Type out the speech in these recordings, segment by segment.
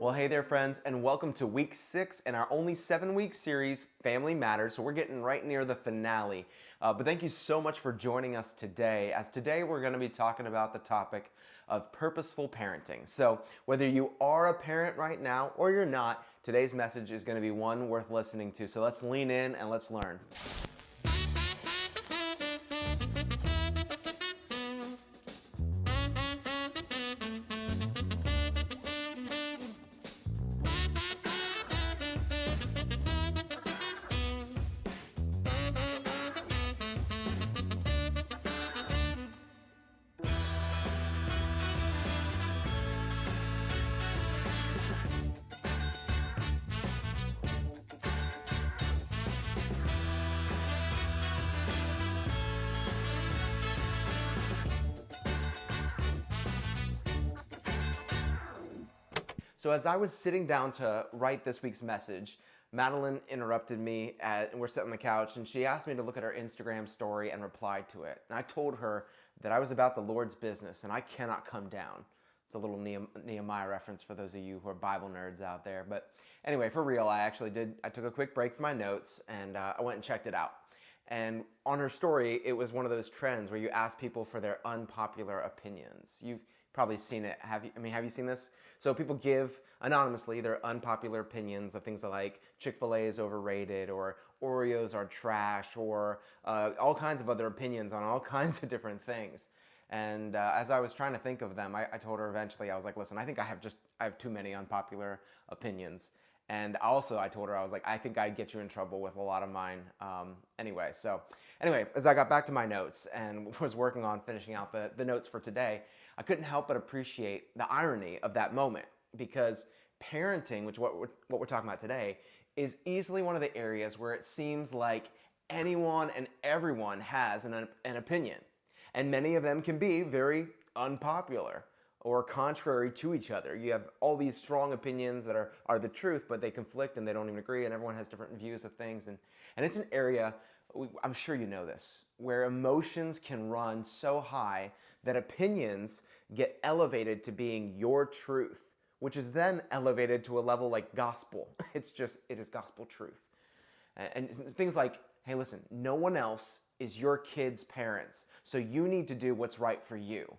Well, hey there, friends, and welcome to week 6 in our only 7-week series, Family Matters. So we're getting right near the finale. But thank you so much for joining us today, as today we're going to be talking about the topic of purposeful parenting. So whether you are a parent right now or you're not, today's message is going to be one worth listening to. So let's lean in and let's learn. So as I was sitting down to write this week's message, Madeline interrupted me and we're sitting on the couch, and she asked me to look at her Instagram story and reply to it. And I told her that I was about the Lord's business and I cannot come down. It's a little Nehemiah reference for those of you who are Bible nerds out there. But anyway, for real, I took a quick break from my notes and I went and checked it out. And on her story, it was one of those trends where you ask people for their unpopular opinions. You've probably seen it. Have you seen this? So people give anonymously their unpopular opinions of things like Chick-fil-A is overrated, or Oreos are trash, or all kinds of other opinions on all kinds of different things. And as I was trying to think of them, I told her eventually, I was like, listen, I think I have too many unpopular opinions. And also I told her, I was like, I think I'd get you in trouble with a lot of mine. Anyway, as I got back to my notes and was working on finishing out the notes for today, I couldn't help but appreciate the irony of that moment, because parenting, which what we're talking about today, is easily one of the areas where it seems like anyone and everyone has an opinion. And many of them can be very unpopular or contrary to each other. You have all these strong opinions that are the truth, but they conflict and they don't even agree, and everyone has different views of things. And it's an area, I'm sure you know this, where emotions can run so high that opinions get elevated to being your truth, which is then elevated to a level like gospel. It is gospel truth. And things like, hey, listen, no one else is your kid's parents, so you need to do what's right for you.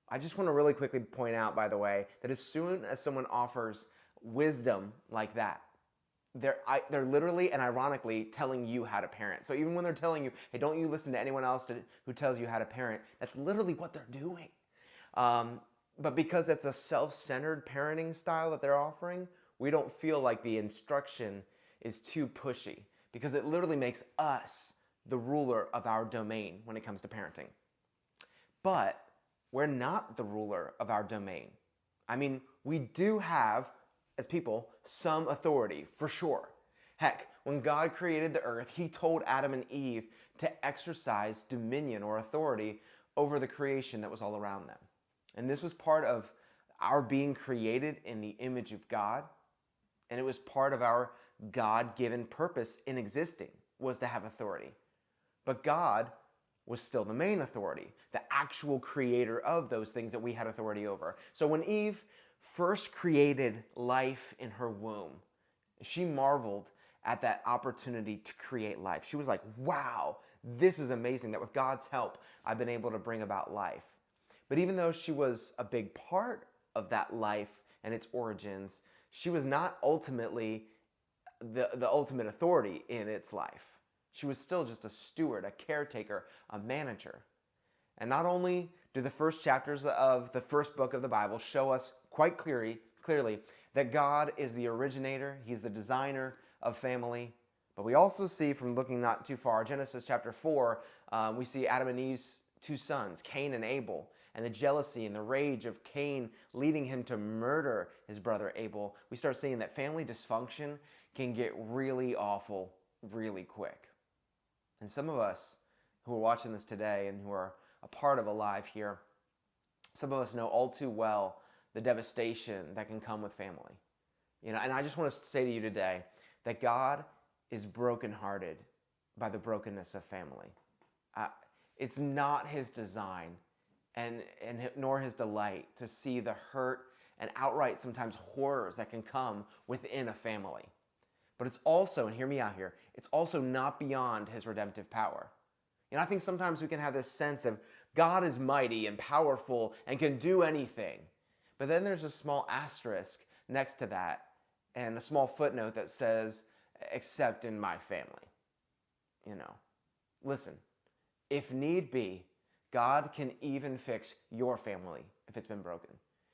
I just want to really quickly point out, by the way, that as soon as someone offers wisdom like that, they're literally and ironically telling you how to parent. So even when they're telling you, hey, don't you listen to anyone else who tells you how to parent, that's literally what they're doing. But because it's a self-centered parenting style that they're offering, we don't feel like the instruction is too pushy, because it literally makes us the ruler of our domain when it comes to parenting. But we're not the ruler of our domain. I mean, we do have, as people, some authority, for sure. Heck, when God created the earth, He told Adam and Eve to exercise dominion or authority over the creation that was all around them. And this was part of our being created in the image of God, and it was part of our God-given purpose in existing, was to have authority. But God was still the main authority, the actual creator of those things that we had authority over. So when Eve first created life in her womb, she marveled at that opportunity to create life. She was like, wow, this is amazing that with God's help, I've been able to bring about life. But even though she was a big part of that life and its origins, she was not ultimately the ultimate authority in its life. She was still just a steward, a caretaker, a manager. And not only do the first chapters of the first book of the Bible show us quite clearly that God is the originator, He's the designer of family, but we also see, from looking not too far, Genesis chapter 4, we see Adam and Eve's two sons, Cain and Abel, and the jealousy and the rage of Cain leading him to murder his brother Abel. We start seeing that family dysfunction can get really awful really quick. And some of us who are watching this today and who are a part of Alive here, some of us know all too well the devastation that can come with family. And I just want to say to you today that God is brokenhearted by the brokenness of family. It's not His design and nor His delight to see the hurt and outright sometimes horrors that can come within a family. But it's also, and hear me out here, it's also not beyond his redemptive power. And I think sometimes we can have this sense of God is mighty and powerful and can do anything. But then there's a small asterisk next to that and a small footnote that says, except in my family. Listen, if need be, God can even fix your family if it's been broken.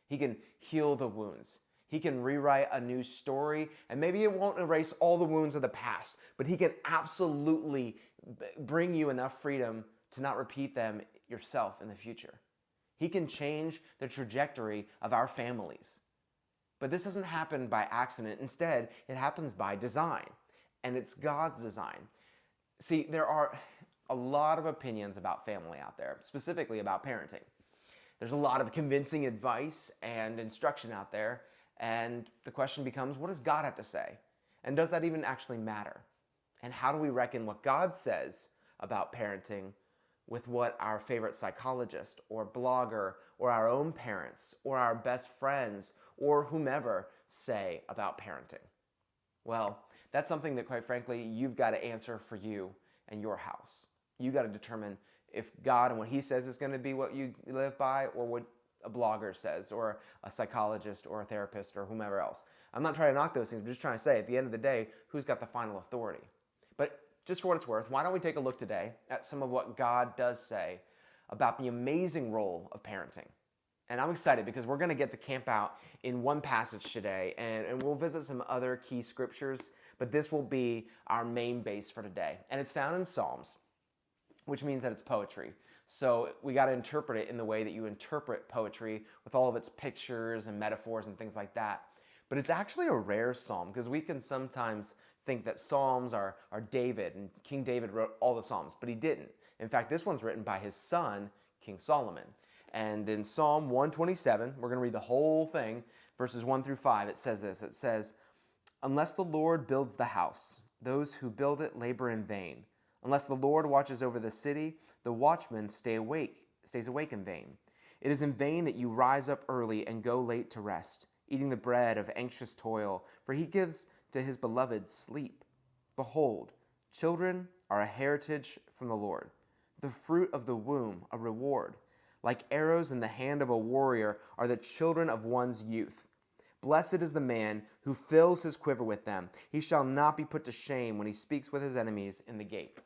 He can heal the wounds. He can rewrite a new story, and maybe it won't erase all the wounds of the past, but he can absolutely bring you enough freedom to not repeat them yourself in the future. He can change the trajectory of our families. But this doesn't happen by accident. Instead, it happens by design, and it's God's design. See, there are a lot of opinions about family out there, specifically about parenting. There's a lot of convincing advice and instruction out there, and the question becomes, what does God have to say? And does that even actually matter? And how do we reckon what God says about parenting with what our favorite psychologist or blogger or our own parents or our best friends or whomever say about parenting? Well, that's something that, quite frankly, you've got to answer for you and your house. You got to determine if God and what he says is going to be what you live by, or what a blogger says, or a psychologist, or a therapist, or whomever else. I'm not trying to knock those things. I'm just trying to say, at the end of the day, who's got the final authority? But just for what it's worth, why don't we take a look today at some of what God does say about the amazing role of parenting. And I'm excited because we're going to get to camp out in one passage today, and we'll visit some other key scriptures, but this will be our main base for today. And it's found in Psalms, which means that it's poetry. So we got to interpret it in the way that you interpret poetry, with all of its pictures and metaphors and things like that. But it's actually a rare psalm, because we can sometimes think that psalms are David, and King David wrote all the psalms, but he didn't. In fact, this one's written by his son, King Solomon. And in Psalm 127, we're going to read the whole thing, verses 1 through 5. It says this. It says, "Unless the Lord builds the house, those who build it labor in vain. Unless the Lord watches over the city, the watchman stays awake in vain. It is in vain that you rise up early and go late to rest, eating the bread of anxious toil, for he gives to his beloved sleep. Behold, children are a heritage from the Lord, the fruit of the womb a reward. Like arrows in the hand of a warrior are the children of one's youth. Blessed is the man who fills his quiver with them. He shall not be put to shame when he speaks with his enemies in the gate."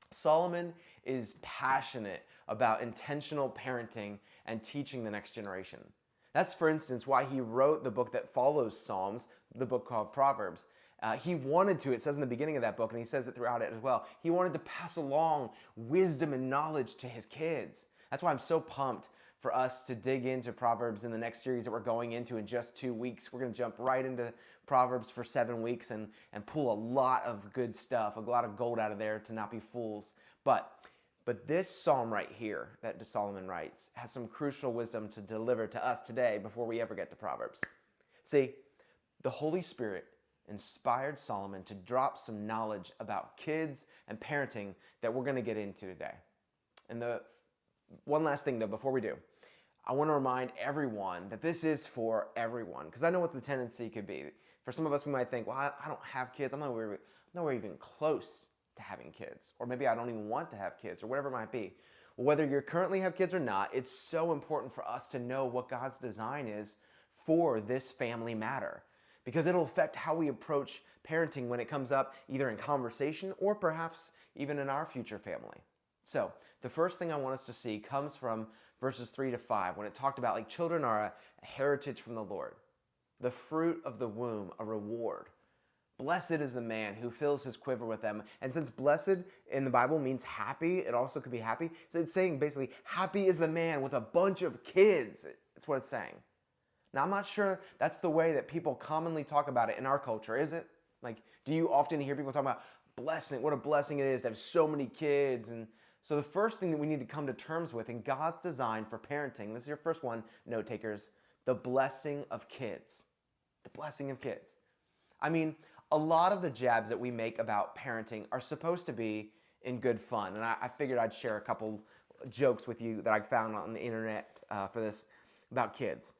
Solomon is passionate about intentional parenting and teaching the next generation. That's, for instance, why he wrote the book that follows Psalms, the book called Proverbs. He wanted to, it says in the beginning of that book, and he says it throughout it as well, he wanted to pass along wisdom and knowledge to his kids. That's why I'm so pumped for us to dig into Proverbs in the next series that we're going into in just 2 weeks. We're going to jump right into Proverbs for 7 weeks and pull a lot of good stuff, a lot of gold out of there to not be fools. But this psalm right here that Solomon writes has some crucial wisdom to deliver to us today before we ever get to Proverbs. See, the Holy Spirit inspired Solomon to drop some knowledge about kids and parenting that we're going to get into today. And the one last thing, though, before we do, I want to remind everyone that this is for everyone, because I know what the tendency could be. For some of us, we might think, well, I don't have kids. I'm nowhere even close to having kids. Or maybe I don't even want to have kids, or whatever it might be. Well, whether you currently have kids or not, it's so important for us to know what God's design is for this family matter, because it'll affect how we approach parenting when it comes up either in conversation or perhaps even in our future family. So the first thing I want us to see comes from verses 3 to 5, when it talked about like children are a heritage from the Lord, the fruit of the womb a reward. Blessed is the man who fills his quiver with them. And since blessed in the Bible means happy, it also could be happy. So it's saying basically, happy is the man with a bunch of kids. That's what it's saying. Now, I'm not sure that's the way that people commonly talk about it in our culture, is it? Like, do you often hear people talk about blessing, what a blessing it is to have so many kids? And so the first thing that we need to come to terms with in God's design for parenting, this is your first one, note takers, the blessing of kids. The blessing of kids. I mean, a lot of the jabs that we make about parenting are supposed to be in good fun. And I figured I'd share a couple jokes with you that I found on the internet for this about kids.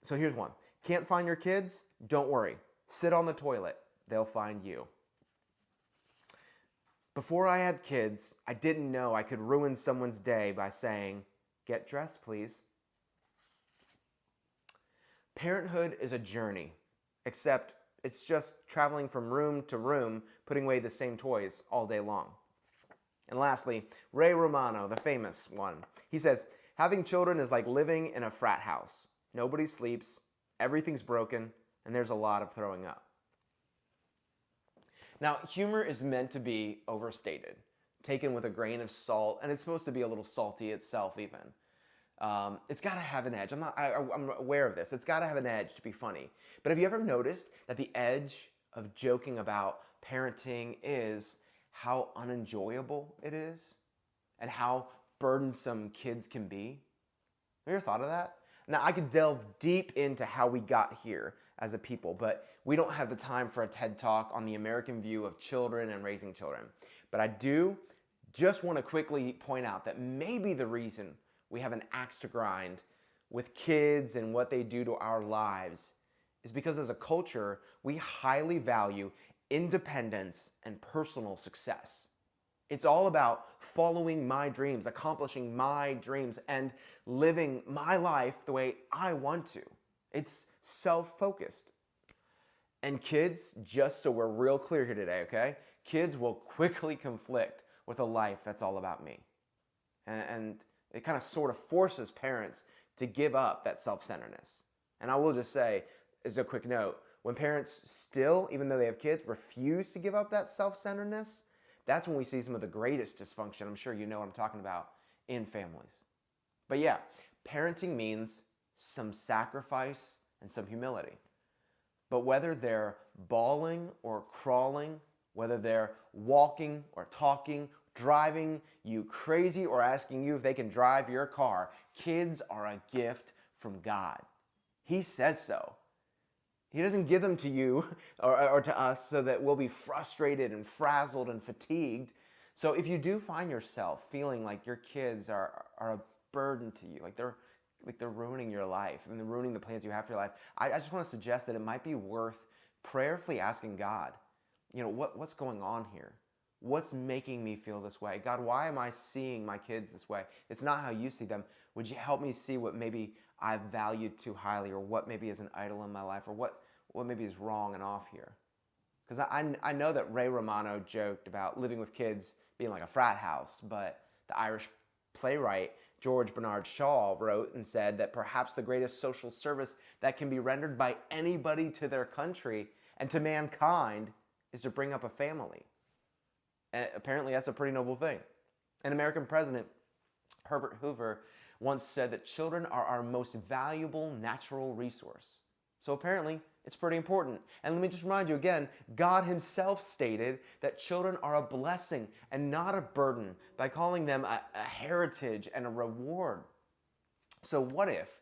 So here's one. Can't find your kids? Don't worry. Sit on the toilet. They'll find you. Before I had kids, I didn't know I could ruin someone's day by saying, "Get dressed, please." Parenthood is a journey, except it's just traveling from room to room, putting away the same toys all day long. And lastly, Ray Romano, the famous one, he says, having children is like living in a frat house. Nobody sleeps, everything's broken, and there's a lot of throwing up. Now, humor is meant to be overstated, taken with a grain of salt, and it's supposed to be a little salty itself even. It's got to have an edge. I'm aware of this. It's got to have an edge to be funny. But have you ever noticed that the edge of joking about parenting is how unenjoyable it is and how burdensome kids can be? Have you ever thought of that? Now, I could delve deep into how we got here as a people, but we don't have the time for a TED Talk on the American view of children and raising children. But I do just want to quickly point out that maybe the reason we have an axe to grind with kids and what they do to our lives is because as a culture, we highly value independence and personal success. It's all about following my dreams, accomplishing my dreams, and living my life the way I want to. It's self-focused. And kids, just so we're real clear here today, okay? Kids will quickly conflict with a life that's all about me. And it kind of sort of forces parents to give up that self-centeredness. And I will just say, as a quick note, when parents still, even though they have kids, refuse to give up that self-centeredness, that's when we see some of the greatest dysfunction. I'm sure you know what I'm talking about in families. But yeah, parenting means some sacrifice and some humility. But whether they're bawling or crawling, whether they're walking or talking, driving you crazy or asking you if they can drive your car, kids are a gift from God. He says so. He doesn't give them to you or to us so that we'll be frustrated and frazzled and fatigued. So if you do find yourself feeling like your kids are a burden to you, like they're ruining your life and they're ruining the plans you have for your life, I just want to suggest that it might be worth prayerfully asking God, what's going on here? What's making me feel this way? God, why am I seeing my kids this way? It's not how you see them. Would you help me see what maybe I've valued too highly, or what maybe is an idol in my life, or what maybe is wrong and off here? Because I know that Ray Romano joked about living with kids being like a frat house, but the Irish playwright George Bernard Shaw wrote and said that perhaps the greatest social service that can be rendered by anybody to their country and to mankind is to bring up a family. And apparently that's a pretty noble thing. An American president, Herbert Hoover, once said that children are our most valuable natural resource. So apparently it's pretty important. And let me just remind you again, God himself stated that children are a blessing and not a burden by calling them a heritage and a reward. So what if,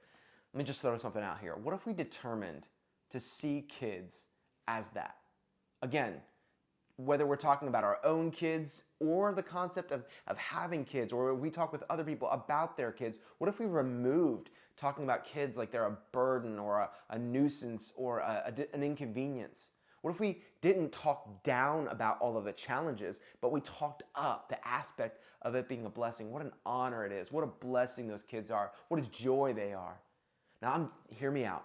let me just throw something out here. What if we determined to see kids as that? Again, whether we're talking about our own kids or the concept of having kids, or we talk with other people about their kids, what if we removed talking about kids like they're a burden or a nuisance or an inconvenience? What if we didn't talk down about all of the challenges, but we talked up the aspect of it being a blessing? What an honor it is. What a blessing those kids are. What a joy they are. Now, hear me out.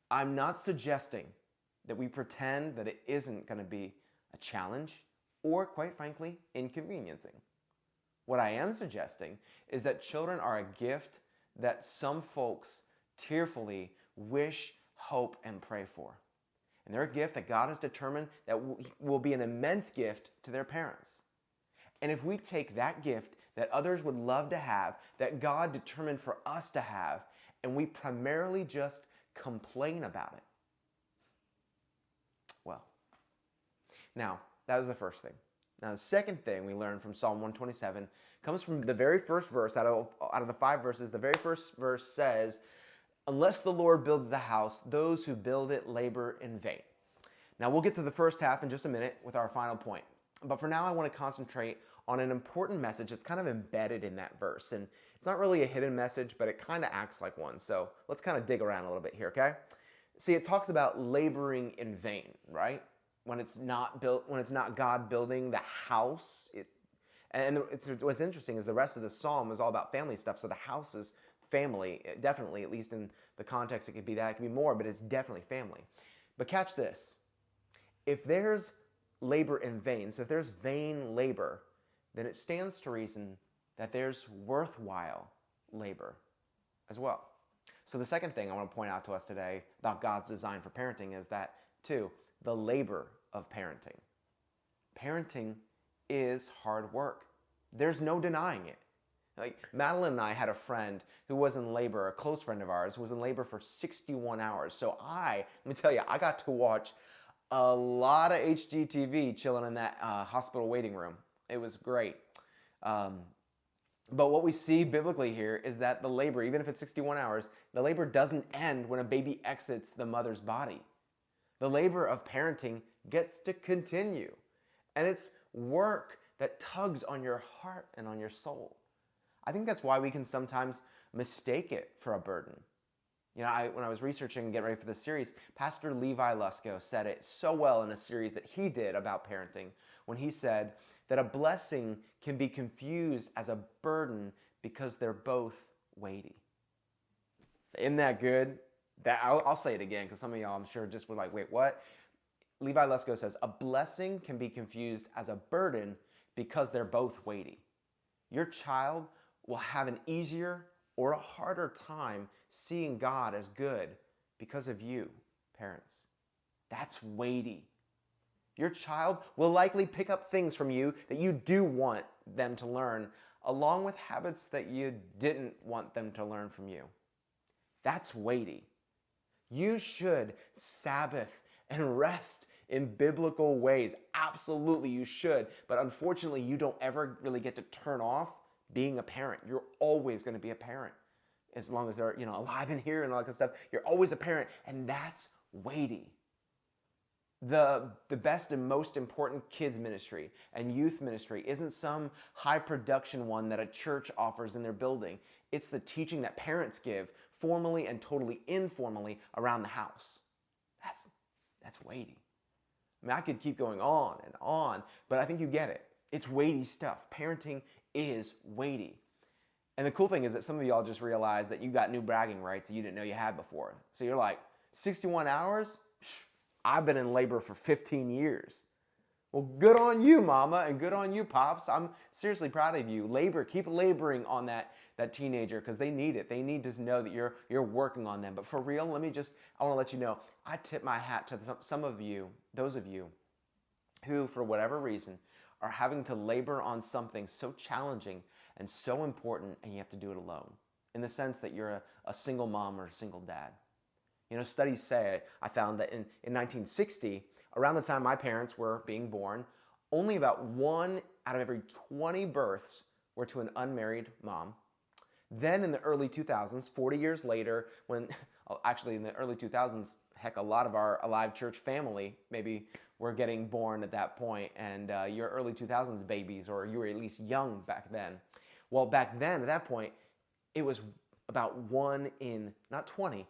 I'm not suggesting that we pretend that it isn't going to be a challenge or, quite frankly, inconveniencing. What I am suggesting is that children are a gift that some folks tearfully wish, hope, and pray for. And they're a gift that God has determined that will be an immense gift to their parents. And if we take that gift that others would love to have, that God determined for us to have, and we primarily just complain about it, well, now, that was the first thing. Now, the second thing we learned from Psalm 127 comes from the very first verse. Out of the 5 verses, the very first verse says, "Unless the Lord builds the house, those who build it labor in vain." Now, we'll get to the first half in just a minute with our final point. But for now, I want to concentrate on an important message that's kind of embedded in that verse. And it's not really a hidden message, but it kind of acts like one. So let's kind of dig around a little bit here, okay? See, it talks about laboring in vain, right? When it's not built, when it's not God building the house. What's interesting is the rest of the psalm is all about family stuff. So the house is family, definitely, at least in the context, it could be that, it could be more, but it's definitely family. But catch this. If there's labor in vain, so if there's vain labor, then it stands to reason that there's worthwhile labor as well. So the second thing I want to point out to us today about God's design for parenting is that, too, the labor of parenting. Parenting is hard work. There's no denying it. Like Madeline and I had a friend who was in labor, a close friend of ours, who was in labor for 61 hours. So let me tell you, I got to watch a lot of HGTV chilling in that hospital waiting room. It was great. But what we see biblically here is that the labor, even if it's 61 hours, the labor doesn't end when a baby exits the mother's body. The labor of parenting gets to continue. And it's work that tugs on your heart and on your soul. I think that's why we can sometimes mistake it for a burden. You know, when I was researching and getting ready for this series, Pastor Levi Lusko said it so well in a series that he did about parenting when he said that a blessing can be confused as a burden because they're both weighty. Isn't that good? I'll say it again because some of y'all, I'm sure, just were like, wait, what? Levi Lusko says, a blessing can be confused as a burden because they're both weighty. Your child will have an easier or a harder time seeing God as good because of you, parents. That's weighty. Your child will likely pick up things from you that you do want them to learn, along with habits that you didn't want them to learn from you. That's weighty. You should Sabbath and rest in biblical ways. Absolutely, you should. But unfortunately, you don't ever really get to turn off being a parent. You're always going to be a parent. As long as they're, alive in here and all that kind of stuff, you're always a parent, and that's weighty. The best and most important kids ministry and youth ministry isn't some high production one that a church offers in their building. It's the teaching that parents give formally and totally informally around the house. That's weighty. I mean, I could keep going on, but I think you get it. It's weighty stuff. Parenting is weighty. And the cool thing is that some of y'all just realized that you got new bragging rights that you didn't know you had before. So you're like, 61 hours? I've been in labor for 15 years. Well, good on you, mama, and good on you, pops. I'm seriously proud of you. Keep laboring on that teenager because they need it. They need to know that you're working on them. But for real, I want to let you know, I tip my hat to some of you, those of you who, for whatever reason, are having to labor on something so challenging and so important, and you have to do it alone, in the sense that you're a single mom or a single dad. Studies say, I found that in 1960, around the time my parents were being born, only about 1 out of every 20 births were to an unmarried mom. Then in the early 2000s, 40 years later, actually in the early 2000s, heck, a lot of our alive church family maybe were getting born at that point, and your early 2000s babies, or you were at least young back then. Well, back then, at that point, it was about 1 in, not 20,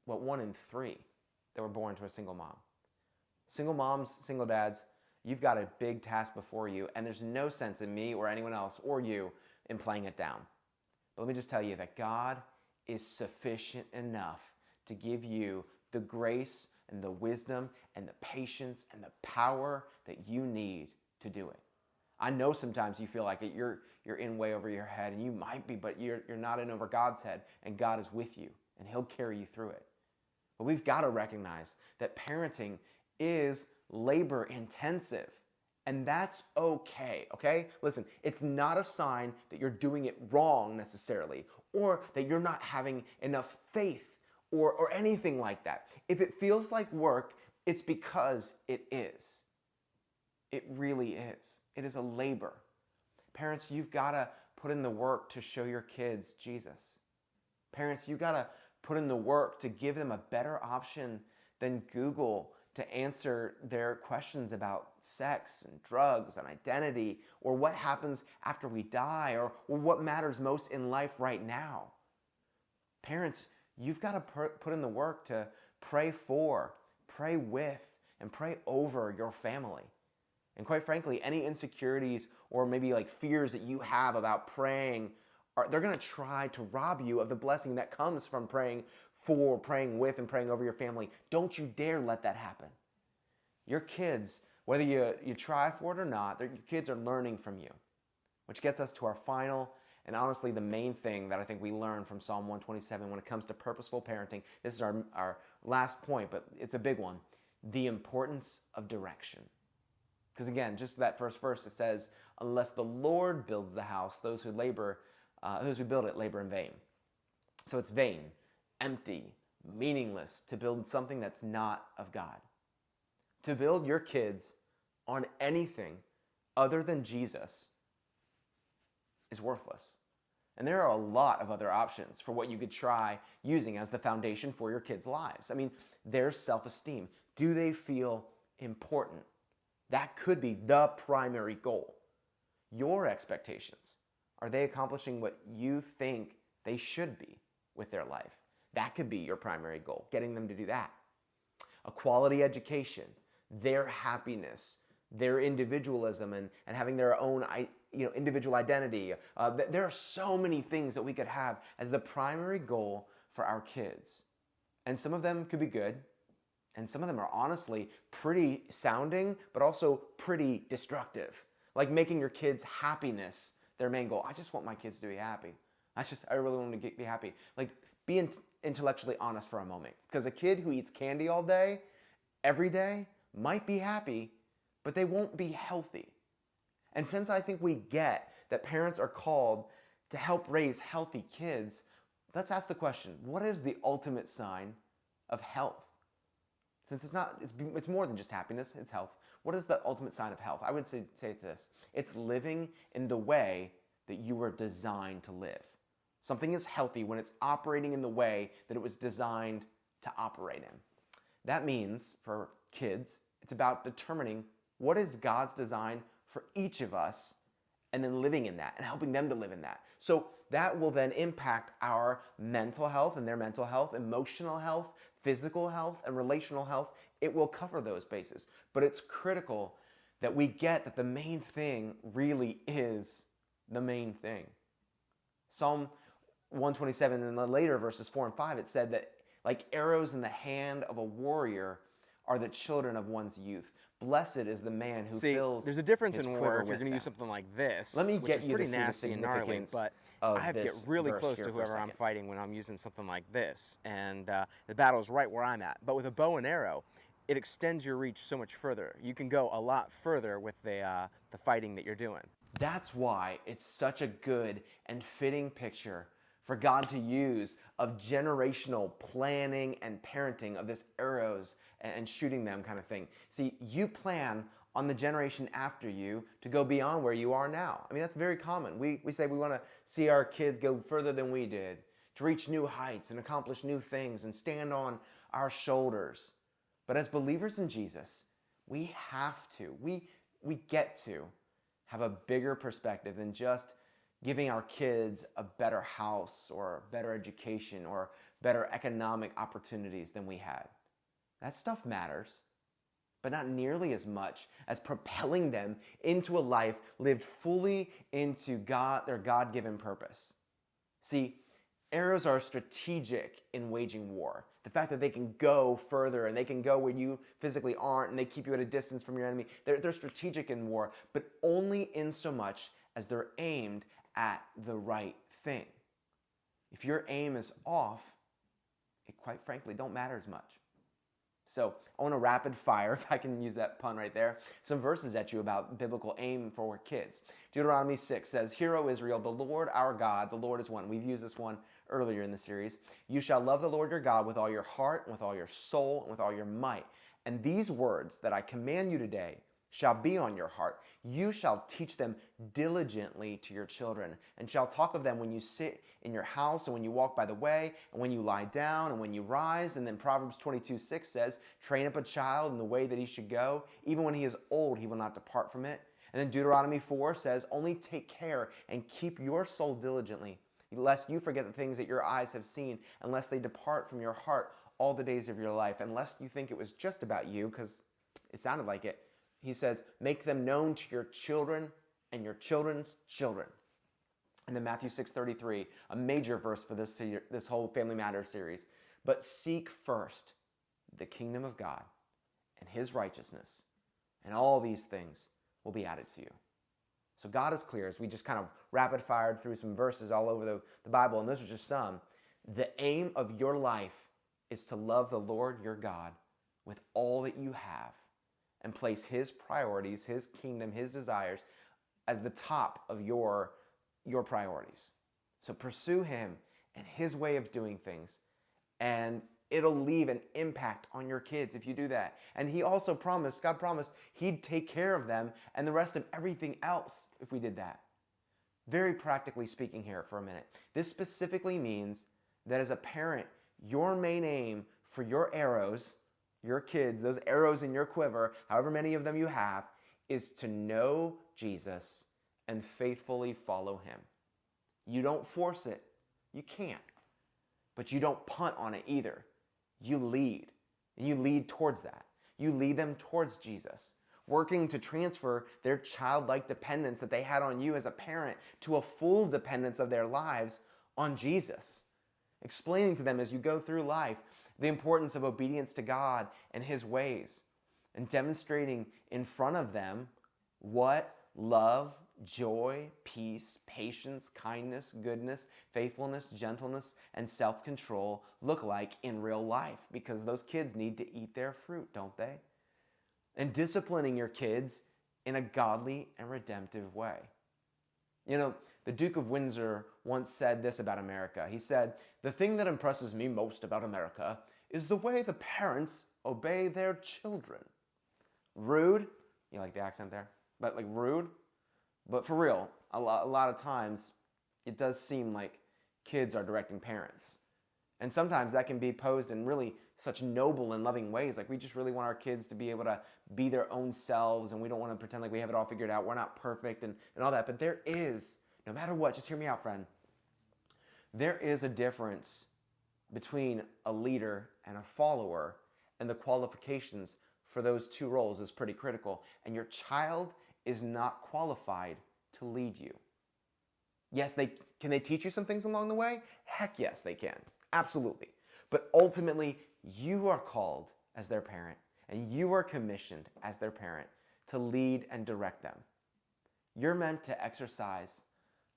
but 1 in 3 that were born to a single mom. Single moms, single dads, you've got a big task before you, and there's no sense in me or anyone else or you in playing it down. But let me just tell you that God is sufficient enough to give you the grace and the wisdom and the patience and the power that you need to do it. I know sometimes you feel like you're in way over your head, and you might be, but you're not in over God's head, and God is with you, and He'll carry you through it. But we've got to recognize that parenting is labor intensive, and that's okay? Listen, it's not a sign that you're doing it wrong necessarily, or that you're not having enough faith or anything like that. If it feels like work, it's because it is. It really is. It is a labor. Parents, you've got to put in the work to show your kids Jesus. Parents, you've got to put in the work to give them a better option than Google to answer their questions about sex and drugs and identity, or what happens after we die, or what matters most in life right now. Parents, you've got to put in the work to pray for, pray with, and pray over your family. And quite frankly, any insecurities or maybe like fears that you have about praying, they're going to try to rob you of the blessing that comes from praying for, praying with, and praying over your family. Don't you dare let that happen. Your kids, whether you try for it or not, your kids are learning from you. Which gets us to our final and honestly the main thing that I think we learn from Psalm 127 when it comes to purposeful parenting. This is our last point, but it's a big one. The importance of direction. Because again, just that first verse, it says, unless the Lord builds the house, those who build it labor in vain. So it's vain, empty, meaningless to build something that's not of God. To build your kids on anything other than Jesus is worthless. And there are a lot of other options for what you could try using as the foundation for your kids' lives. I mean, their self-esteem. Do they feel important? That could be the primary goal. Your expectations. Are they accomplishing what you think they should be with their life? That could be your primary goal, getting them to do that. A quality education, their happiness, their individualism, and having their own individual identity. There are so many things that we could have as the primary goal for our kids. And some of them could be good, and some of them are honestly pretty sounding, but also pretty destructive. Like making your kids' happiness their main goal. I just want my kids to be happy. I really want them to be happy. Like, be intellectually honest for a moment. Because a kid who eats candy all day, every day, might be happy, but they won't be healthy. And since I think we get that parents are called to help raise healthy kids, let's ask the question, what is the ultimate sign of health? Since it's more than just happiness, it's health. What is the ultimate sign of health? I would say it's this. It's living in the way that you were designed to live. Something is healthy when it's operating in the way that it was designed to operate in. That means, for kids, it's about determining what is God's design for each of us and then living in that and helping them to live in that. So that will then impact our mental health and their mental health, emotional health, physical health, and relational health. It will cover those bases. But it's critical that we get that the main thing really is the main thing. Psalm 127, in the later verses 4 and 5, it said that like arrows in the hand of a warrior are the children of one's youth. Blessed is the man who fills there's a difference his in quiver war if you're with going to them. use something like this, Let me which get is you pretty to see the nasty and gnarly, significance but of I have to get this really verse close here to for a whoever I'm second. fighting when I'm using something like this, and the battle's right where I'm at. But with a bow and arrow, it extends your reach so much further. You can go a lot further with the fighting that you're doing. That's why it's such a good and fitting picture for God to use of generational planning and parenting of this arrows and shooting them kind of thing. See, you plan on the generation after you to go beyond where you are now. I mean, that's very common. We say we want to see our kids go further than we did, to reach new heights and accomplish new things and stand on our shoulders. But as believers in Jesus, we have to, we get to have a bigger perspective than just giving our kids a better house or a better education or better economic opportunities than we had. That stuff matters, but not nearly as much as propelling them into a life lived fully into their God-given purpose. See, arrows are strategic in waging war. The fact that they can go further and they can go where you physically aren't and they keep you at a distance from your enemy, they're strategic in war, but only in so much as they're aimed at the right thing. If your aim is off, it quite frankly don't matter as much. So I want to rapid fire, if I can use that pun right there, some verses at you about biblical aim for kids. Deuteronomy 6 says, "Hear, O Israel, the Lord our God, the Lord is one." We've used this one earlier in the series. "You shall love the Lord your God with all your heart, and with all your soul, and with all your might. And these words that I command you today shall be on your heart. You shall teach them diligently to your children, and shall talk of them when you sit in your house, and when you walk by the way, and when you lie down, and when you rise. And then Proverbs 22:6 says, train up a child in the way that he should go. Even when he is old, he will not depart from it. And then Deuteronomy 4 says, only take care and keep your soul diligently, lest you forget the things that your eyes have seen, unless they depart from your heart all the days of your life. Unless you think it was just about you, because it sounded like it. He says, make them known to your children and your children's children. And then Matthew 6:33, a major verse for this whole Family Matters series. But seek first the kingdom of God and his righteousness, and all these things will be added to you. So God is clear, as we just kind of rapid fired through some verses all over the Bible, and those are just some. The aim of your life is to love the Lord your God with all that you have, and place his priorities, his kingdom, his desires as the top of your priorities. So pursue him and his way of doing things, and it'll leave an impact on your kids if you do that. And God promised he'd take care of them and the rest of everything else if we did that. Very practically speaking here for a minute, this specifically means that as a parent, your main aim for your arrows, your kids, those arrows in your quiver, however many of them you have, is to know Jesus and faithfully follow him. You don't force it. You can't. But you don't punt on it either. You lead. And you lead towards that. You lead them towards Jesus, working to transfer their childlike dependence that they had on you as a parent to a full dependence of their lives on Jesus. Explaining to them as you go through life the importance of obedience to God and his ways, and demonstrating in front of them what love, joy, peace, patience, kindness, goodness, faithfulness, gentleness, and self-control look like in real life, because those kids need to eat their fruit, don't they? And disciplining your kids in a godly and redemptive way. You know, the Duke of Windsor once said this about America. He said, the thing that impresses me most about America is the way the parents obey their children. Rude, you like the accent there? But like rude? But for real, a lot of times it does seem like kids are directing parents. And sometimes that can be posed in really such noble and loving ways. Like we just really want our kids to be able to be their own selves, and we don't want to pretend like we have it all figured out. We're not perfect and all that. But there is, no matter what, just hear me out, friend. There is a difference between a leader and a follower, and the qualifications for those two roles is pretty critical. And your child is not qualified to lead you. Yes, can they teach you some things along the way? Heck yes, they can. Absolutely. But ultimately, you are called as their parent, and you are commissioned as their parent to lead and direct them. You're meant to exercise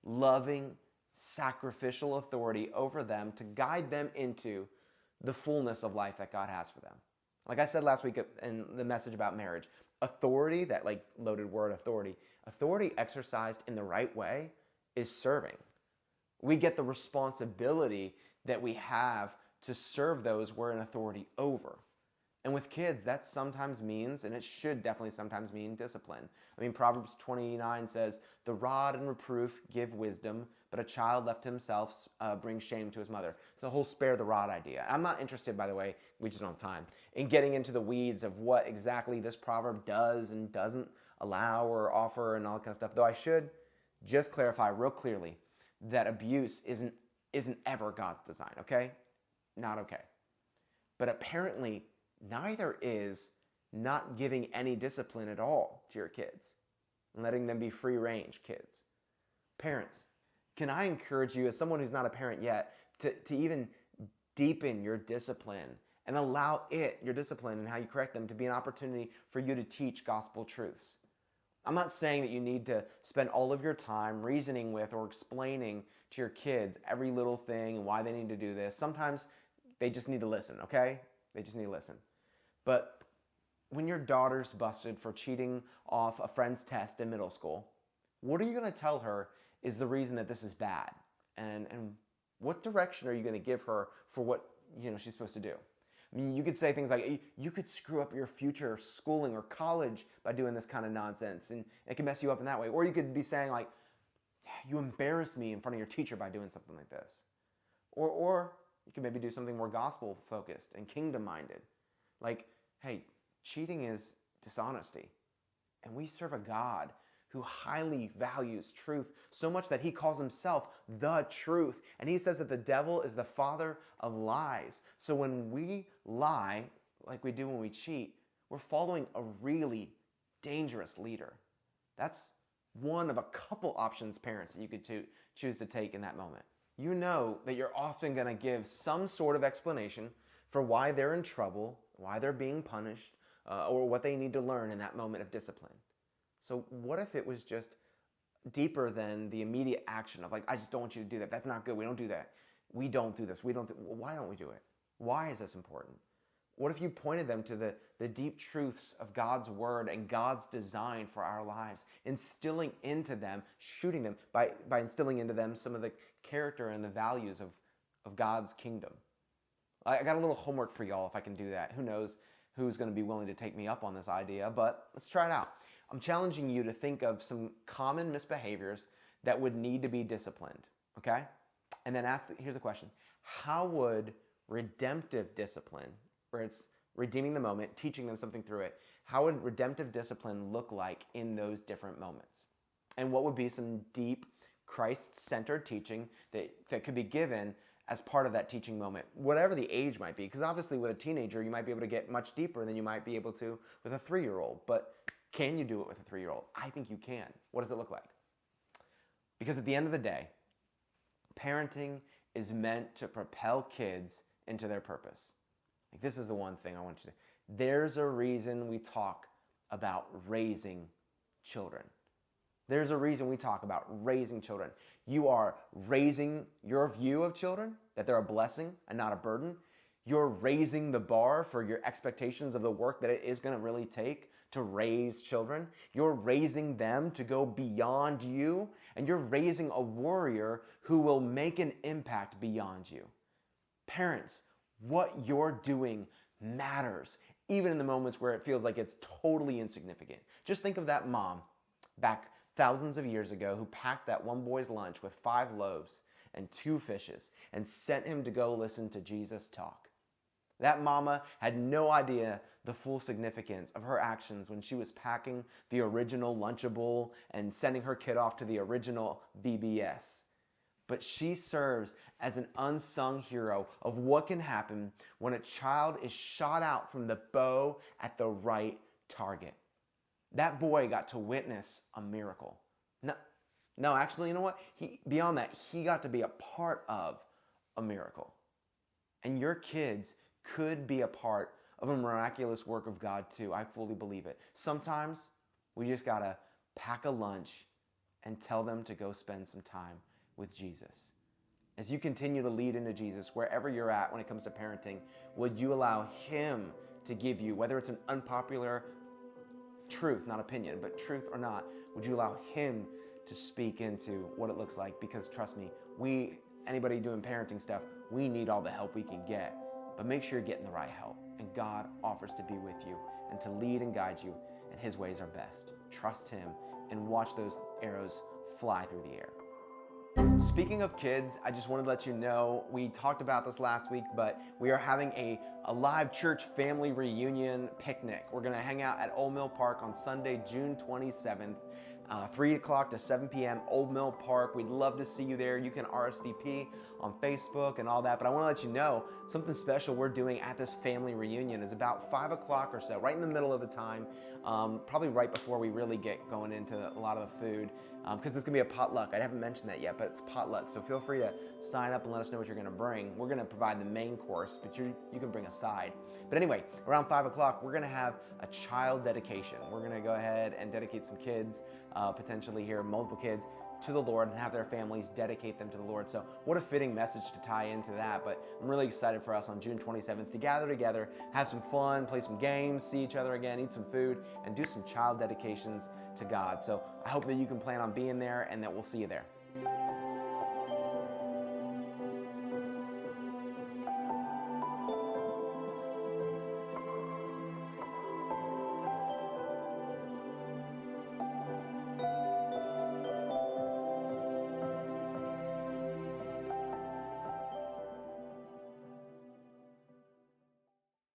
loving, sacrificial authority over them to guide them into the fullness of life that God has for them. Like I said last week in the message about marriage, authority, that like loaded word authority exercised in the right way is serving. We get the responsibility that we have to serve those we're in authority over. And with kids, that sometimes means, and it should definitely sometimes mean, discipline. I mean, Proverbs 29 says, the rod and reproof give wisdom, but a child left to himself brings shame to his mother. It's the whole spare the rod idea. I'm not interested, by the way, we just don't have time, in getting into the weeds of what exactly this proverb does and doesn't allow or offer and all that kind of stuff, though I should just clarify real clearly that abuse isn't ever God's design, okay? Not okay. But apparently, neither is not giving any discipline at all to your kids and letting them be free range kids. Parents, can I encourage you, as someone who's not a parent yet, to even deepen your discipline and allow your discipline and how you correct them, to be an opportunity for you to teach gospel truths. I'm not saying that you need to spend all of your time reasoning with or explaining to your kids every little thing and why they need to do this. Sometimes they just need to listen, okay? They just need to listen. But when your daughter's busted for cheating off a friend's test in middle school, what are you going to tell her is the reason that this is bad? And what direction are you going to give her for what she's supposed to do? I mean, you could say things like, you could screw up your future schooling or college by doing this kind of nonsense, and it can mess you up in that way. Or you could be saying like, you embarrass me in front of your teacher by doing something like this. Or you could maybe do something more gospel focused and kingdom minded. Like, hey, cheating is dishonesty. And we serve a God who highly values truth so much that he calls himself the truth. And he says that the devil is the father of lies. So when we lie, like we do when we cheat, we're following a really dangerous leader. That's one of a couple options, parents, that you could choose to take in that moment. You know that you're often going to give some sort of explanation for why they're in trouble, why they're being punished, or what they need to learn in that moment of discipline. So what if it was just deeper than the immediate action of like, I just don't want you to do that. That's not good. We don't do that. We don't do this. Why don't we do it? Why is this important? What if you pointed them to the deep truths of God's word and God's design for our lives, instilling into them, shooting them, by instilling into them some of the character and the values of God's kingdom? I got a little homework for y'all if I can do that. Who knows who's going to be willing to take me up on this idea, but let's try it out. I'm challenging you to think of some common misbehaviors that would need to be disciplined, okay? And then here's the question. How would redemptive discipline, where it's redeeming the moment, teaching them something through it, how would redemptive discipline look like in those different moments? And what would be some deep Christ-centered teaching that could be given as part of that teaching moment, whatever the age might be? Because obviously with a teenager, you might be able to get much deeper than you might be able to with a 3-year-old. But can you do it with a 3-year-old? I think you can. What does it look like? Because at the end of the day, parenting is meant to propel kids into their purpose. Like, this is the one thing I want you to. There's a reason we talk about raising children. There's a reason we talk about raising children. You are raising your view of children, that they're a blessing and not a burden. You're raising the bar for your expectations of the work that it is going to really take to raise children. You're raising them to go beyond you, and you're raising a warrior who will make an impact beyond you. Parents, what you're doing matters, even in the moments where it feels like it's totally insignificant. Just think of that mom back thousands of years ago who packed that one boy's lunch with 5 loaves and 2 fishes and sent him to go listen to Jesus talk. That mama had no idea the full significance of her actions when she was packing the original Lunchable and sending her kid off to the original VBS. But she serves as an unsung hero of what can happen when a child is shot out from the bow at the right target. That boy got to witness a miracle. No, actually, you know what? Beyond that, he got to be a part of a miracle. And your kids could be a part of a miraculous work of God too. I fully believe it. Sometimes we just gotta pack a lunch and tell them to go spend some time with Jesus. As you continue to lead into Jesus, wherever you're at when it comes to parenting, would you allow him to give you, whether it's an unpopular truth, not opinion, but truth or not, would you allow him to speak into what it looks like? Because trust me, anybody doing parenting stuff, we need all the help we can get. But make sure you're getting the right help. And God offers to be with you and to lead and guide you, and his ways are best. Trust him and watch those arrows fly through the air. Speaking of kids, I just wanted to let you know, we talked about this last week, but we are having a live church family reunion picnic. We're gonna hang out at Old Mill Park on Sunday, June 27th, 3 o'clock to 7 p.m., Old Mill Park. We'd love to see you there. You can RSVP on Facebook and all that, but I wanna let you know something special we're doing at this family reunion is about 5 o'clock or so, right in the middle of the time, probably right before we really get going into a lot of the food, because there's gonna be a potluck. I haven't mentioned that yet, but it's potluck, so feel free to sign up and let us know what you're gonna bring. We're gonna provide the main course, but you can bring a side. But anyway, around 5 o'clock, we're gonna have a child dedication. We're gonna go ahead and dedicate some kids, potentially here, multiple kids, to the Lord and have their families dedicate them to the Lord. So what a fitting message to tie into that. But I'm really excited for us on June 27th to gather together, have some fun, play some games, see each other again, eat some food, and do some child dedications to God. So I hope that you can plan on being there and that we'll see you there.